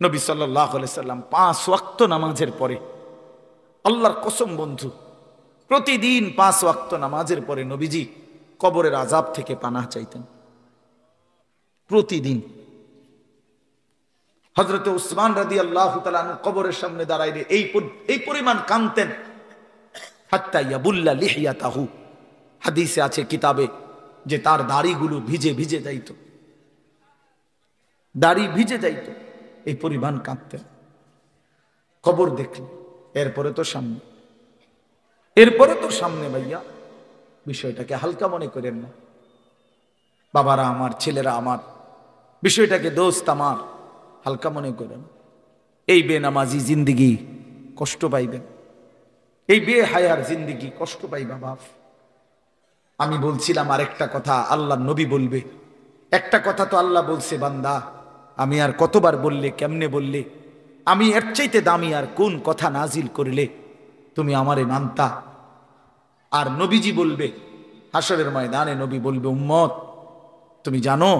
নবী সাল্লাল্লাহু আলাইহি সাল্লাম 5 ওয়াক্ত নামাজের পরে, আল্লাহর কসম বন্ধু, প্রতিদিন 5 ওয়াক্ত নামাজের পরে নবীজি কবরের আযাব থেকে পানাহ চাইতেন প্রতিদিন। হযরত উসমান রাদিয়াল্লাহু তাআলা আনহু কবরের সামনে দাঁড়াইলে এই পরিমাণ কাঁদতেন, হাত্তা ইয়াবুল্লা লিহিয়াতাহু, হাদিসে আছে কিতাবে যে তার দাড়িগুলো ভিজে ভিজে যাইত, দাড়ি ভিজে যাইত, এই পরিমাণ কাঁদতেন কবর দেখলে। এরপরে তো সামনে ভাইয়া, বিষয়টাকে হালকা মনে করেন না। বাবারা আমার, ছেলেরা আমার, বিষয়টাকে দোস্ত আমার হালকা মনে করেন। এই বেনামাজি জিন্দিগি কষ্ট পাইবেন, এই বেহায়ার জিন্দিগি কষ্ট পাইবা বাপ। আমি বলছিলাম আরেকটা কথা আল্লাহ নবী বলবে, একটা কথা তো আল্লাহ বলছে বান্দা, আমি আর কতবার বললে, কেমনে বললে, আমি এর চাইতে দামি আর কোন কথা নাজিল করলে তুমি আমারে মানতা। আর নবীজি বলবে হাসরের ময়দানে, নবী বলবে উম্মত তুমি জানো,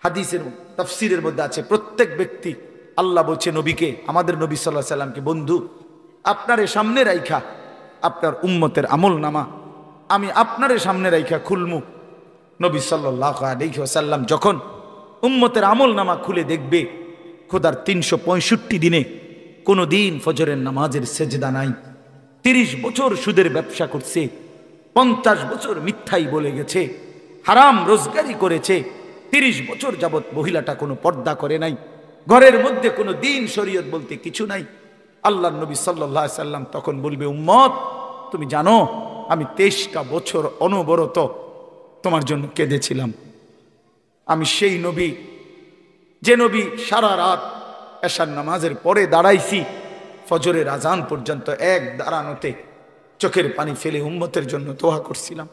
হাদিসের তাফসীরের মধ্যে আছে প্রত্যেক ব্যক্তি, আল্লাহ বলছে নবীকে, আমাদের নবী সাল্লাল্লাহু আলাইহি সাল্লামকে, বন্ধু আপনারে সামনে রাইখা আপনার উম্মতের আমল নামা আমি আপনারে সামনে রাইখা খুলমু। নবী সাল্লাল্লাহু আলাইহি ওয়াসাল্লাম যখন উম্মতের আমল নামা খুলে দেখবে, খোদার 365 দিনে কোনো দিন ফজরের নামাজের সেজদা নাই, 30 বছর সুদের ব্যবসা করছে, 50 বছর মিথ্যাই বলে গেছে, হারাম রোজগারি করেছে, 30 বছর যাবৎ মহিলাটা কোনো পর্দা করে নাই, ঘরের মধ্যে কোনো দিন শরীয়ত বলতে কিছু নাই। আল্লাহর নবী সাল্লাল্লাহু আলাইহি সাল্লাম তখন বলবে উম্মত তুমি জানো আমি 23টা বছর অনবরত তোমার জন্য কেঁদেছিলাম। আমি সেই নবী, যে নবী সারা রাত এশার নামাজের পরে দাঁড়াইছি ফজরের আজান পর্যন্ত, এক দাঁড়ানোতে চোখের পানি ফেলে উম্মতের জন্য দোয়া করছিলাম।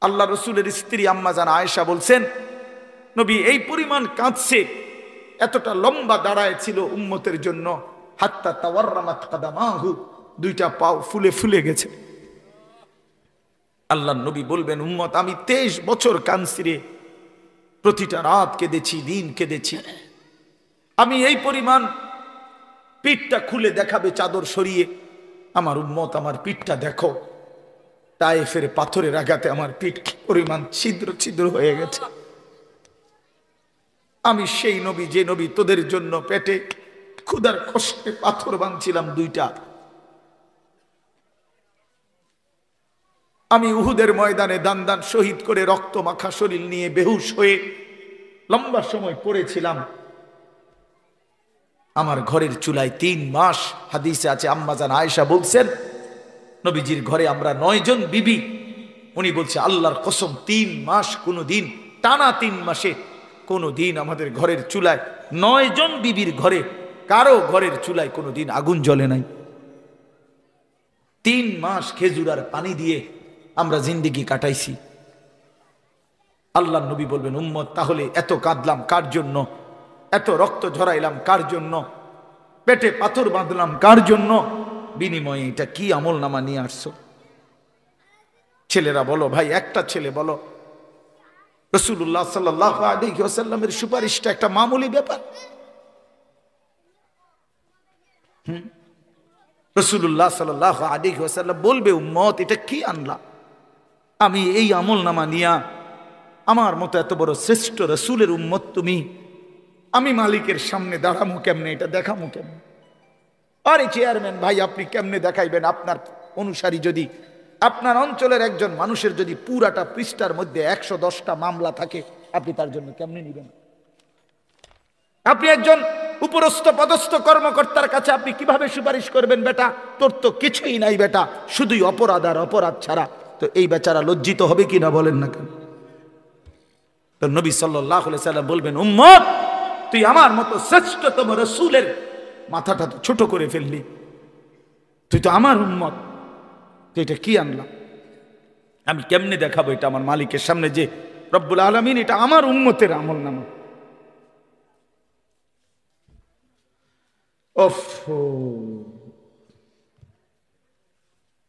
আল্লাহ রসুলের স্ত্রী আম্মা জান আয়েশা বলছেন নবী এই পরিমাণ কাঁদছে, এতটা লম্বা দাঁড়ায় ছিল উম্মতের জন্য, হাত্তা তাওয়াররামাত কাদামাহু, 2টা পাও ফুলে ফুলে গেছে। আল্লাহ নবী বলবেন উম্মত আমি 23 বছর কাঁদছি রে, প্রতিটা রাত কেঁদেছি, দিন কেঁদেছি। আমি এই পরিমাণ, পিঠটা খুলে দেখাবে চাদর সরিয়ে, আমার উম্মত আমার পিঠটা দেখো, তায়েফের পাথরের আঘাতে আমার পিঠ কি পরিমাণ ছিদ্র ছিদ্র হয়ে গেছে। আমি সেই নবী, যে নবী তোদের জন্য পেটে ক্ষুধার কষ্টে পাথর বাঁধছিলাম 2টা। আমি উহুদের ময়দানে দান দান শহীদ করে রক্ত মাখা শরীর নিয়ে বেহুশ হয়ে লম্বা সময় পড়েছিলাম। আমার ঘরের চুলায় 3 মাস, হাদিসে আছে আম্মা জান আয়েশা বলছেন নবীজির ঘরে আমরা 9 জন বিবি, উনি বলছে আল্লাহর কসম 3 মাস কোনো দিন, টানা 3 মাসে কোনো দিন আমাদের ঘরের চুলায়, 9 জন বিবির ঘরে কারো ঘরের চুলায় কোনো দিন আগুন জ্বলে নাই। 3 মাস খেজুর আর পানি দিয়ে আমরা জিন্দেগি কাটাইছি। আল্লাহ নবী বলবেন উম্মত তাহলে এত কাঁদলাম কার জন্য, এত রক্ত ঝরাইলাম কার জন্য, পেটে পাথর বাঁধলাম কার জন্য, বিনিময়ে এটা কি আমল নামা নিয়ে আসছো? ছেলেরা বলো ভাই, একটা ছেলে বলো রাসূলুল্লাহ সাল্লাল্লাহু আলাইহি ওয়াসাল্লামের সুপারিশটা একটা মামুলি ব্যাপার? রাসূলুল্লাহ সাল্লাল্লাহু আলাইহি ওয়াসাল্লাম বলবে উম্মত এটা কি আনলা? আমি এই আমল নামা নিয়া, আমার মতো এত বড় শ্রেষ্ঠ রাসূলের উম্মত তুমি, আমি মালিকের সামনে দাঁড়ামু কেমনে, এটা দেখামু কেমনে? আরে চেয়ারম্যান ভাই আপনি কেমনে দেখাইবেন? আপনার অনুসারী যদি, আপনার অঞ্চলের একজন মানুষের যদি পুরাটা পৃষ্ঠার মধ্যে 110টা মামলা থাকে, আপনি তার জন্য কেমনে নিবেন? আপনি একজন উপরস্থ পদস্থ কর্মকর্তার কাছে আপনি কিভাবে সুপারিশ করবেন? বেটা তোর তো কিছুই নাই বেটা, শুধুই অপরাধ আর অপরাধ ছাড়া। তো এই বেচারা লজ্জিত হবে কিনা বলেন না কেন? তো নবী সাল্লাল্লাহু আলাইহি সাল্লাম বলবেন উম্মত তুই আমার মতো শ্রেষ্ঠতম রাসূলের মাথাটা তো ছোট করে ফেললি, তুই তো আমার উম্মত, তো এটা কি আনলাম? আমি কেমনে দেখাবো এটা আমার মালিকের সামনে যে রব্বুল আলামিন এটা আমার উম্মতের আমল নামা? ওফ,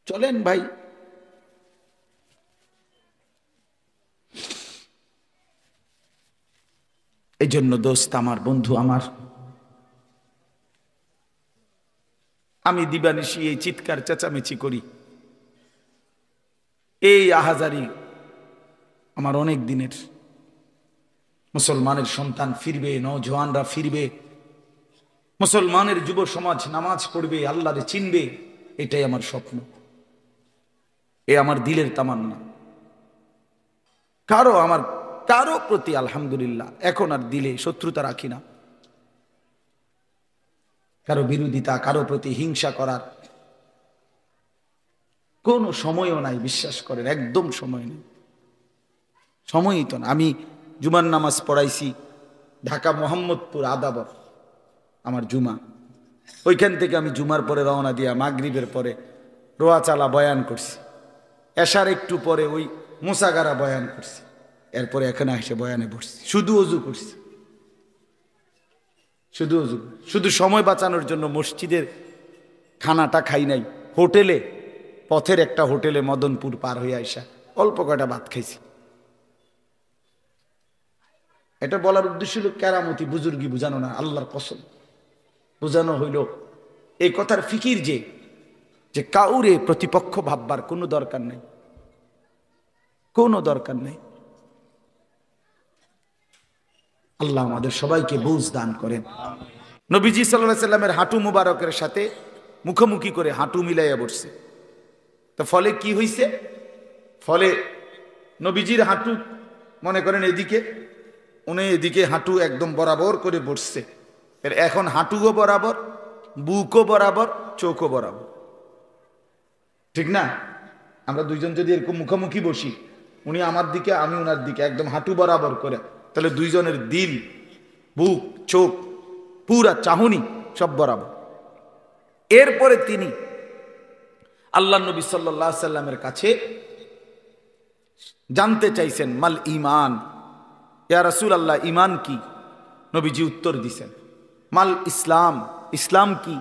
চলেন ভাই এই এজন্য দোস্ত আমার, বন্ধু আমার, আমি দিবানিশি এই চিৎকার চেঁচামেচি করি, এই আহাজারি আমার অনেক দিনের। মুসলমানের সন্তান ফিরবে, নওজওয়ানরা ফিরবে, মুসলমানের যুব সমাজ নামাজ পড়বে, আল্লাহরে চিনবে, এটাই আমার স্বপ্ন, এ আমার দিলের তামান্না। কারো প্রতি আলহামদুলিল্লাহ এখন আর দিলে শত্রুতা রাখি না, কারো বিরোধিতা, কারো প্রতি হিংসা করার কোনো সময়ও নাই, বিশ্বাস করেন, একদম সময় নেই, সময়ই তো না। আমি জুমার নামাজ পড়াইছি ঢাকা মোহাম্মদপুর আদাবর, আমার জুমা, ওইখান থেকে আমি জুমার পরে রওনা দিয়া মাগরিবের পরে রোয়াচালা বয়ান করছি, এশার একটু পরে ওই মুসাগারা বয়ান করছি, এরপরে এখানে এসে বয়ানে বসছি, শুধু অজু করছি, শুধু অজু, শুধু সময় বাঁচানোর জন্য মসজিদের খানাটা খাই নাই, হোটেলে, পথের একটা হোটেলে মদনপুর পার হয়ে আইসা অল্প কয়টা ভাত খাইছি। এটা বলার উদ্দেশ্য হলো কেরামতি বুজুর্গি বুঝানো না, আল্লাহর কসম বুঝানো হইল এই কথার ফিকির যে কাউরে প্রতিপক্ষ ভাববার কোনো দরকার নেই, কোনো দরকার নেই। আল্লাহ আমাদের সবাইকে বুঝ দান করেন। নবীজি সাল্লাল্লাহু আলাইহি সাল্লামের হাঁটু মুবারকের সাথে মুখোমুখি করে হাঁটু মিলাইয়া বসছে, তো ফলে কি হইছে? ফলে নবীজির হাঁটু মনে করেন এদিকে, উনি এদিকে হাঁটু একদম বরাবর করে বসছে, এখন হাঁটুও বরাবর, বুকও বরাবর, চোখও বরাবর, ঠিক না? আমরা দুইজন যদি এরকম মুখোমুখি বসি, উনি আমার দিকে আমি ওনার দিকে, একদম হাঁটু বরাবর করে, তাহলে দুইজনের দিল, বুক, চোখ, পুরা চাহনি সব বরাবর। এরপরে তিনি আল্লাহ নবী সাল্লাল্লাহু আলাইহি সাল্লামের কাছে জানতে চাইছেন, মাল ঈমান, ইয়া রাসূলুল্লাহ ঈমান কি? নবীজি উত্তর দিছেন। মাল ইসলাম, ইসলাম কি?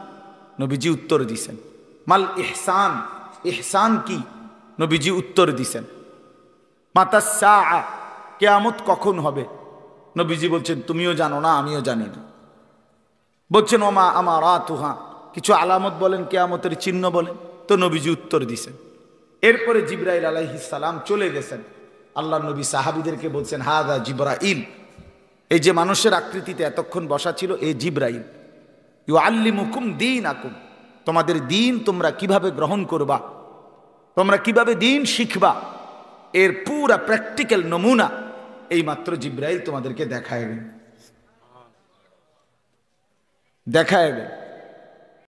নবীজি উত্তর দিছেন। মাল ইহসান, ইহসান কি? নবীজি উত্তর দিছেন। মাতাস সাআ, কিয়ামত কখন হবে? নবীজি বলছেন তুমিও জানো না, আমিও জানি না। বলছেন ওমা আমারাতুহা, কিছু আলামত বলেন, কিয়ামতের চিহ্ন বলেন। তো নবীজি উত্তর দিছেন। এরপরে জিবরাইল আলাইহিস সালাম চলে গেছেন। আল্লাহ নবী সাহাবীদেরকে বলছেন হাদা জিবরাইল, এই যে মানুষের আকৃতিতে এতক্ষণ বসা ছিল, এই জিবরাইল। ইউআল্লিমুকুম দীনাকুম, তোমাদের দিন তোমরা কিভাবে গ্রহণ করবা, তোমরা কিভাবে দিন শিখবা, এর পুরা প্র্যাকটিক্যাল নমুনা এই মাত্র জিবরাইল তোমাদেরকে দেখায় গেল।